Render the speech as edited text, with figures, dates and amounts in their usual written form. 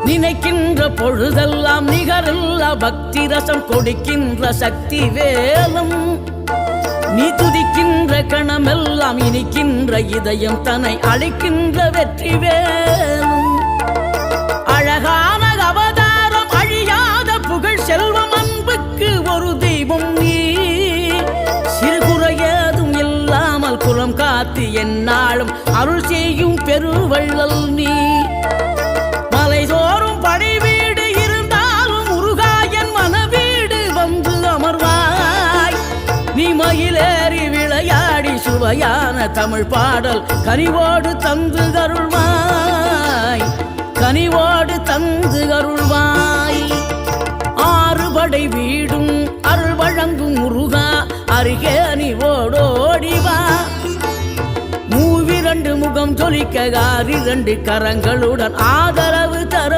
நினைக்கின்ற பொழுதெல்லாம் நிகரில்லா பக்தி ரசம் கொடுக்கின்ற சக்தி வேலும் நீ துதிக்கின்ற கணமெல்லாம் இனிக்கின்ற இதயம் தன்னை அழைக்கின்ற வெற்றி வேலும் அழகான அவதாரம் அழியாத புகழ் செல்வம் அன்புக்கு ஒரு தெய்வம் நீ சிறுகுறையதும் இல்லாமல் குலம் காத்து எந்நாளும் அருள் செய்யும் பெருவள்ளல் நீ மலைதோறும் படை வீடு இருந்தாலும் முருகாயன் மனவீடு வந்து அமர்வாய் நீ மயிலேறி விளையாடி சுவையான தமிழ் பாடல் கனிவோடு தந்து அருள்வாய் கனிவோடு தந்து அருள்வாய் ஆறுபடை வீடும் அருள் வழங்கும் முருகா அருகே நீ ஓடோடிவா மூவிரண்டு முகம் ஜொலிக்க 6 கரங்களுடன் ஆதரவு தரும்